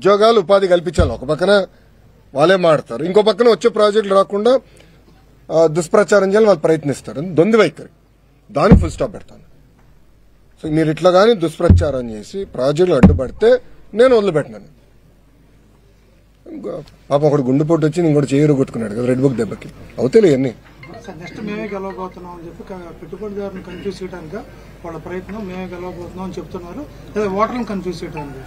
ఉద్యోగాలు ఉపాధి కల్పించాలి. ఒక పక్కన వాళ్ళే మాడతారు, ఇంకో పక్కన వచ్చే ప్రాజెక్టులు రాకుండా దుష్ప్రచారం చేయాలని వాళ్ళు ప్రయత్నిస్తారు. దొంది వైఖరి, దానికి ఫుల్ స్టాప్ పెడతాను. సో మీరు ఇట్లా కానీ దుష్ప్రచారం చేసి ప్రాజెక్టులు అడ్డుపడితే నేను వదిలిపెట్టినాను. పాపం ఒకటి గుండెపోటు వచ్చి ఇంకోటి చేయరు కొట్టుకున్నాడు కదా రెడ్ బుక్ దెబ్బకి. అవుతాయి ఇవన్నీ. నెక్స్ట్ మేమే గెలవబోతున్నాం అని చెప్పి పెట్టుబడిదారుని కన్ఫ్యూజ్ చేయడానికి వాళ్ళ ప్రయత్నం, మేమే గెలవబోతున్నాం అని చెప్తున్నారు. లేదా ఓటర్లను కన్ఫ్యూజ్ చేయడానికి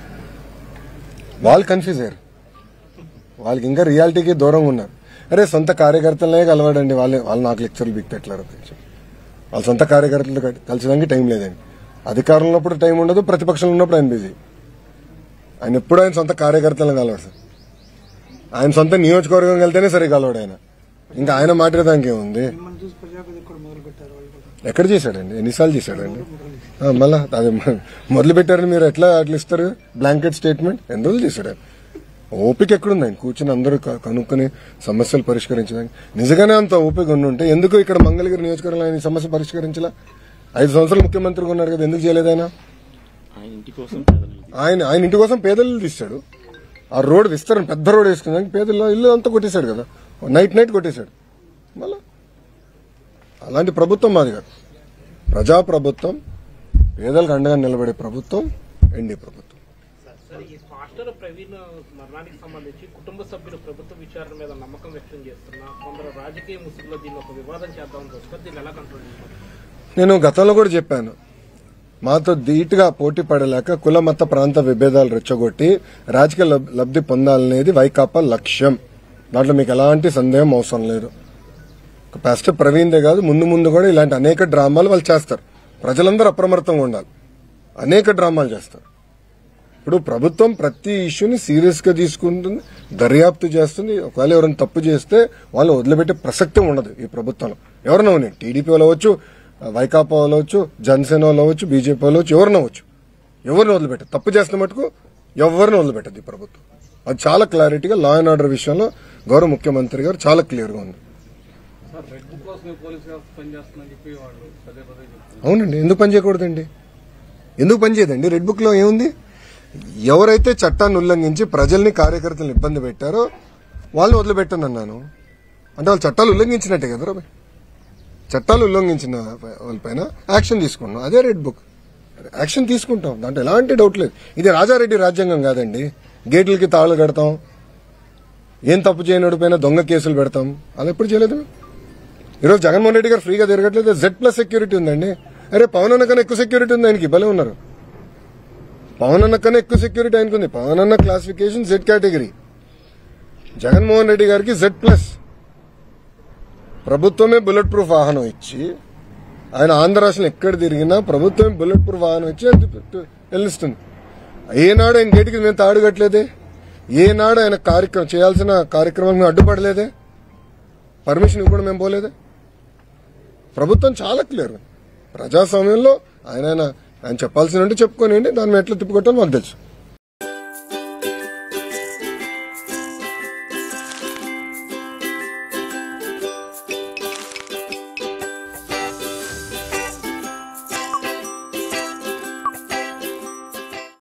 వాళ్ళు కన్ఫ్యూజ్ అయ్యారు. వాళ్ళకి ఇంకా రియాలిటీకి దూరంగా ఉన్నారు. అరే సొంత కార్యకర్తలనే కలవాడండి, వాళ్ళు నాకు లెక్చర్లు బిక్తెట్లారు. వాళ్ళ సొంత కార్యకర్తలు కలిసడానికి టైం లేదండి. అధికారంలో ఉన్నప్పుడు టైం ఉండదు, ప్రతిపక్షంలో ఉన్నప్పుడు ఆయన బిజీ. ఆయన ఎప్పుడు ఆయన సొంత కార్యకర్తలను కలవాడు సార్. ఆయన సొంత నియోజకవర్గం వెళ్తేనే సరే కలవాడు ఆయన. ఇంకా ఆయన మాట్లాడడానికి ఏముంది? ఎక్కడ చేశాడండి? ఎన్నిసార్లు చేశాడండి? మళ్ళా అది మొదలు పెట్టారని మీరు ఎట్లా అట్లా ఇస్తారు బ్లాంకెట్ స్టేట్మెంట్? ఎన్ని రోజులు చేశాడు? ఓపిక ఎక్కడుంది ఆయన కూర్చొని అందరూ కనుక్కొని సమస్యలు పరిష్కరించడానికి? నిజంగానే అంత ఓపిక ఉంటే ఎందుకు ఇక్కడ మంగళగిరి నియోజకవర్గంలో ఆయన సమస్య పరిష్కరించలా? 5 సంవత్సరాలు ముఖ్యమంత్రిగా ఉన్నారు కదా, ఎందుకు చేయలేదు ఆయన? ఆయన ఇంటి కోసం పేదలు తీశాడు. ఆ రోడ్ విస్తరణ పెద్ద రోడ్ వేసుకున్నాక పేదల్లో ఇల్లు అంతా కొట్టేశాడు కదా, నైట్ కొట్టేశాడు. మళ్ళా అలాంటి ప్రభుత్వం మాది కాదు. ప్రజా ప్రభుత్వం, పేదలకు అండగా నిలబడే ప్రభుత్వం ఎన్డీ ప్రభుత్వం. ప్రవీణ్ మరణానికి సంబంధించి కుటుంబ సభ్యులు ప్రభుత్వ విచారణ మీద నమ్మకం వ్యక్తం చేస్తున్నా కొందరు రాజకీయ ముసుగులో దీన్ని ఒక వివాదం చేద్దామని వస్తే దీన్ని ఎలా కంట్రోల్ చేస్తారు? నేను గతంలో కూడా చెప్పాను, మాతో ధీటుగా పోటీ పడలేక కుల మత ప్రాంత విభేదాలు రెచ్చగొట్టి రాజకీయ లబ్ధి పొందాలనేది వైకాపా లక్ష్యం. దాంట్లో మీకు ఎలాంటి సందేహం అవసరం లేదు. పాస్టర్ ప్రవీణ్దే కాదు, ముందు కూడా ఇలాంటి అనేక డ్రామాలు వాళ్ళు చేస్తారు. ప్రజలందరూ అప్రమత్తంగా ఉండాలి. అనేక డ్రామాలు చేస్తారు. ఇప్పుడు ప్రభుత్వం ప్రతి ఇష్యూని సీరియస్ గా తీసుకుంటుంది, దర్యాప్తు చేస్తుంది. ఒకవేళ ఎవరైనా తప్పు చేస్తే వాళ్ళు వదిలిపెట్టే ప్రసక్తి ఉండదు ఈ ప్రభుత్వంలో. ఎవరైనా ఉన్నాయి, టీడీపీ వాళ్ళు అవ్వచ్చు, వైకాపా వాళ్ళు అవ్వచ్చు, జనసేన వాళ్ళు అవ్వచ్చు, బీజేపీ వాళ్ళు అవ్వచ్చు, ఎవరిని అవ్వచ్చు. ఎవరిని వదిలిపెట్టదు, తప్పు చేస్తున్న మటుకు ఎవరిని వదిలిపెట్టదు ఈ ప్రభుత్వం. అది చాలా క్లారిటీగా లా అండ్ ఆర్డర్ విషయంలో గౌరవ ముఖ్యమంత్రి గారు చాలా క్లియర్ గా ఉంది. అవునండి, ఎందుకు పనిచేయకూడదండి? ఎందుకు పనిచేయదండి? రెడ్ బుక్ లో ఏముంది? ఎవరైతే చట్టాన్ని ఉల్లంఘించి ప్రజల్ని కార్యకర్తలను ఇబ్బంది పెట్టారో వాళ్ళు వదిలిపెట్టనన్నాను. అంటే వాళ్ళు చట్టాలు ఉల్లంఘించినట్టే కదా. చట్టాలు ఉల్లంఘించిన వాళ్ళపైన యాక్షన్ తీసుకున్నాం. అదే రెడ్ బుక్. యాక్షన్ తీసుకుంటాం, దాంట్లో ఎలాంటి డౌట్ లేదు. ఇది రాజారెడ్డి రాజ్యాంగం కాదండి. గేట్లకి తాళాలు కడతాం, ఏం తప్పు చేయనోడి పైన దొంగ కేసులు పెడతాం. అలా ఎప్పుడు చేయలేదు. ఈరోజు జగన్మోహన్ రెడ్డి గారు ఫ్రీగా తిరగట్లేదు. Z+ సెక్యూరిటీ ఉందండి. అరే పవన్ అన్న కన్నా ఎక్కువ సెక్యూరిటీ ఉంది ఆయనకి. భలే ఉన్నారు. పవన్ అన్న కన్నా ఎక్కువ సెక్యూరిటీ ఆయనకు ఉంది. పవన్ అన్న classification Z category, Jaganmohan Reddy గారికి Z+. ప్రభుత్వమే బుల్లెట్ ప్రూఫ్ వాహనం ఇచ్చి, ఆయన ఆంధ్ర రాష్ట్రంలో ఎక్కడ తిరిగినా ప్రభుత్వమే బుల్లెట్ ప్రూఫ్ వాహనం ఇచ్చి వెళ్ళిస్తుంది. ఏనాడు ఆయన గేటుకి మేము తాడు కట్టలేదే, ఏనాడు ఆయన చేయాల్సిన కార్యక్రమానికి మేము అడ్డుపడలేదే, పర్మిషన్ ఇవ్వకుండా మేము పోలేదే. ప్రభుత్వం చాలా క్లియర్. ప్రజాస్వామ్యంలో ఆయన చెప్పాల్సిన చెప్పుకోనండి, దాన్ని ఎట్లా తిప్పుకోవటం మాకు తెలుసు.